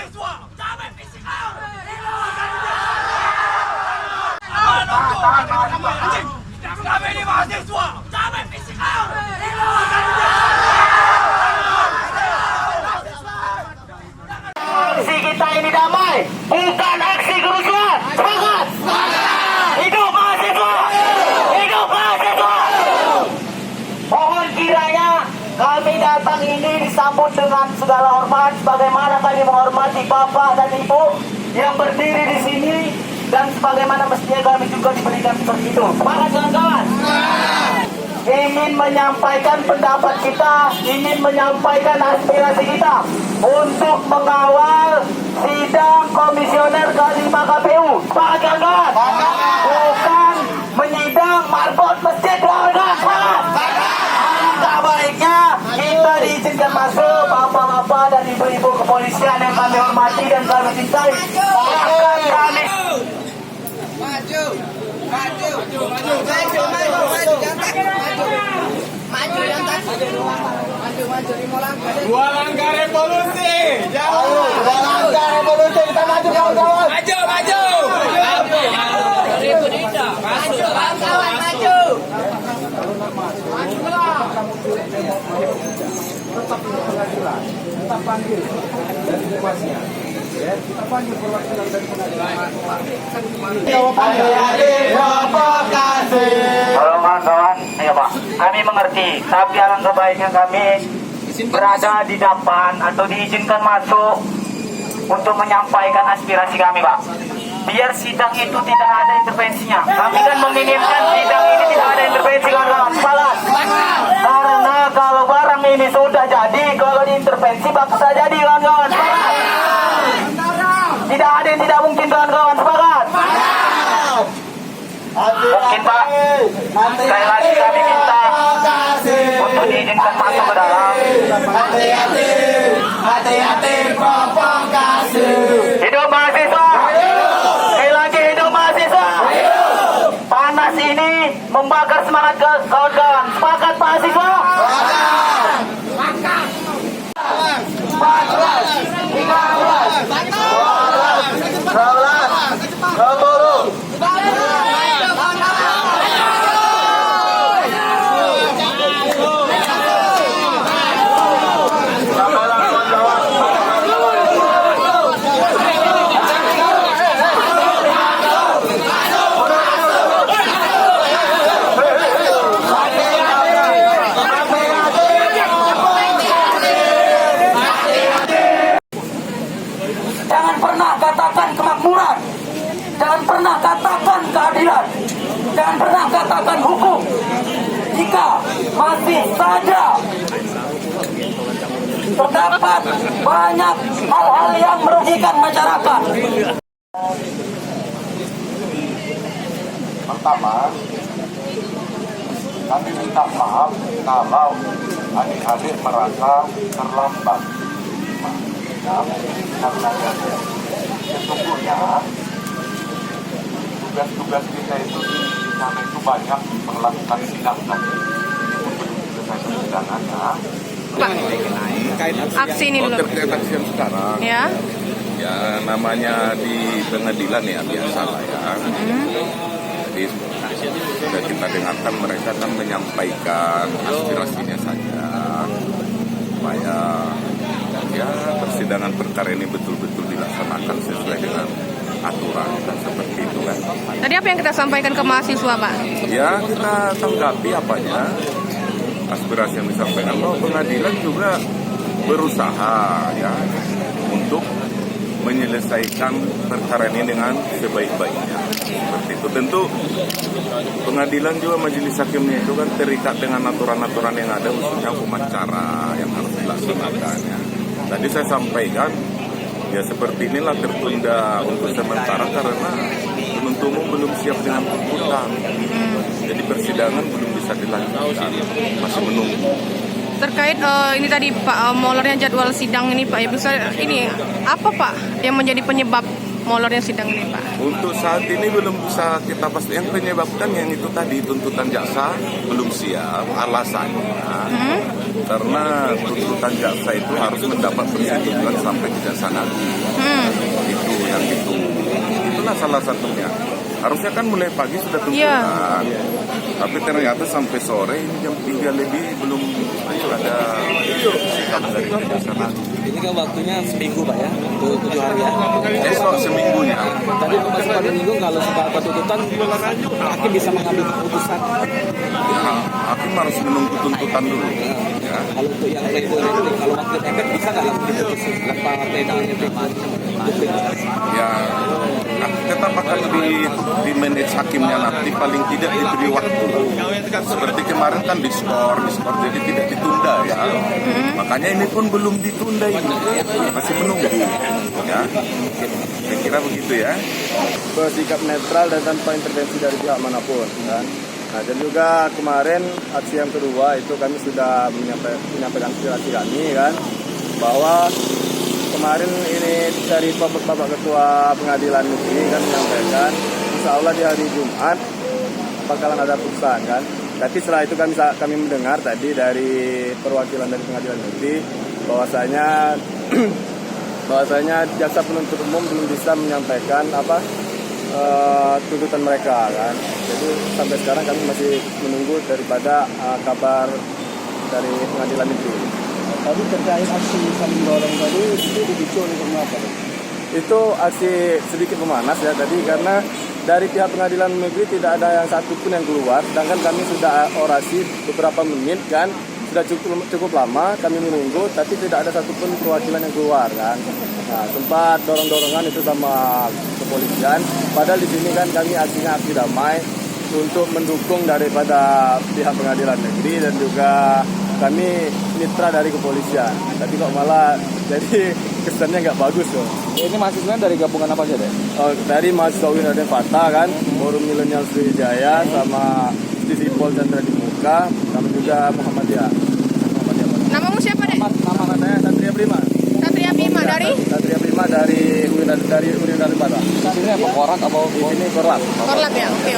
mahasiswa! Kami fisikal! Kami ini mahasiswa! Kami fisikal! Aksi kita ini damai, bukan aksi kerusuhan. Semangat! Hidup mahasiswa! Hidup mahasiswa! Mohon kiranya kami datang ini disambut dengan segala hormat, sebagaimana kami menghormati Bapak dan Ibu yang berdiri di sini, dan sebagaimana mestinya kami juga diberikan seperti itu. Semangat kawan-kawan! Ingin menyampaikan pendapat kita, ingin menyampaikan aspirasi kita untuk mengawal sidang komisioner ke-5 KPU. Semangat kawan-kawan! Bukan menyidang marbot masjid kawan-kawan. Alangkah baiknya kita diizinkan masuk, bapak-bapak dan ibu-ibu kepolisian yang kami hormati dan kami cintai. Bahkan kami Maju, maju, maju, maju, maju, maju, maju, 5 langkah. 2 langkah revolusi! dua langkah revolusi, kita maju kawan-kawan. Maju, maju! Maju, kawan-kawan, maju. Adik-adik provokasi. Tolong kawan-kawan, ayo Pak. Kami mengerti, tapi alangkah baiknya kami berada di depan atau diizinkan masuk untuk menyampaikan aspirasi kami, Pak. Biar sidang itu tidak ada intervensinya. Kami kan menginginkan sidang ini tidak ada intervensi, kawan-kawan. Sepakat? Karena kalau barang ini sudah jadi, kalau diintervensi bakal jadi, kawan-kawan. Sepakat? Tidak ada yang tidak mungkin, kawan-kawan. Sepakat? Mungkin Pak, sekali lagi kami minta untuk diizinkan masuk ke dalam. Hati-hati provokasi. Hidup mahasiswa. Sekali lagi hidup mahasiswa. Panas ini membakar semangat kawan-kawan. Sepakat mahasiswa? 14, 15, 12, 10. Jangan pernah katakan kemakmuran, jangan pernah katakan keadilan, jangan pernah katakan hukum jika masih saja terdapat banyak hal-hal yang merugikan masyarakat. Pertama, kami minta maaf kalau adik-adik merasa terlambat. Ya, karena sesungguhnya tugas-tugas kita itu di sana itu banyak melakukan sidang tadi. Untuk selesai persidangannya. Aksi ini dulu. Terkait aksi yang sekarang. Ya. Ya, namanya di pengadilan ya biasa lah ya. Jadi sudah kita dengarkan mereka kan menyampaikan aspirasinya saja supaya ya persidangan perkara ini betul-betul dilaksanakan sesuai dengan aturan dan seperti itu kan. Tadi apa yang kita sampaikan ke mahasiswa, Pak? Ya kita tanggapi apanya aspirasi yang disampaikan bahwa pengadilan juga berusaha ya untuk menyelesaikan perkara ini dengan sebaik-baiknya. Seperti itu. Tentu pengadilan juga majelis hakimnya itu kan terikat dengan aturan-aturan yang ada, khususnya hukum acara yang harus dilaksanakan. Ya. Tadi saya sampaikan, ya seperti inilah tertunda untuk sementara karena penuntut umum belum siap dengan tuntutan. Jadi persidangan belum bisa dilanjutkan, masih menunggu. Terkait ini tadi Pak, molornya jadwal sidang ini Pak, ya bisa ini apa Pak yang menjadi penyebab molornya sidang ini Pak? Untuk saat ini belum bisa kita pasti. Yang penyebabkan yang itu tadi tuntutan jaksa belum siap. Alasannya karena tuntutan jaksa itu harus mendapat persetujuan sampai kejaksaan agung. Itu yang itu. Itulah salah satunya. Harusnya kan mulai pagi sudah tuntutan. Tapi ternyata sampai sore ini jam 3 lebih belum ada sikap dari kejaksaan agung. Ini kan waktunya seminggu Pak ya, untuk 7 hari ya. Esok seminggunya. Tadi masih pada minggu kalau sudah ada tuntutan, hakim bisa mengambil keputusan. Ya, hakim harus menunggu tuntutan dulu. Ya. Kalau untuk yang itu kalau wakil efek bisa nggak langsung diputusin tanpa pleno itu? Ya, tetap akan di manage hakimnya nanti, paling tidak diberi waktu. Seperti kemarin kan diskor jadi tidak ditunda ya. Makanya ini pun belum ditunda ini, masih menunggu. Ya, saya kira begitu ya. Bersikap netral dan tanpa intervensi dari pihak manapun kan. Nah, dan juga kemarin aksi yang kedua itu kami sudah menyampaikan aspirasi kami kan, bahwa kemarin ini dari Bapak Ketua Pengadilan Negeri kan menyampaikan insya Allah di hari Jumat bakalan ada putusan kan. Tapi setelah itu kami mendengar tadi dari perwakilan dari Pengadilan Negeri bahwasanya jaksa penuntut umum belum bisa menyampaikan tuntutan mereka kan. Jadi sampai sekarang kami masih menunggu daripada kabar dari Pengadilan Negeri. Tadi terkait aksi saling dorong tadi itu dipicu oleh apa? Itu aksi sedikit memanas ya tadi, karena dari pihak Pengadilan Negeri tidak ada yang satu pun yang keluar, sedangkan kami sudah orasi beberapa menit kan, sudah cukup lama kami menunggu, tapi tidak ada satupun perwakilan yang keluar kan. Nah, sempat dorong-dorongan itu sama kepolisian, padahal di sini kan kami aksinya aksi damai untuk mendukung daripada pihak Pengadilan Negeri dan juga kami mitra dari kepolisian. Tapi kok malah jadi kesannya nggak bagus loh. Ini mahasiswa dari gabungan apa aja deh? Dari mahasiswa Raden Fatah kan, Forum Milenial Sriwijaya, sama Disipol Chandra di Muka, sama juga Muhammadiyah. Namamu siapa dek? Nama saya Satria Prima. Satria Bima dari? Satria Prima dari Raden Fatah. Di sini apa korak atau Di sini Korlap. Korlap ya? Oke.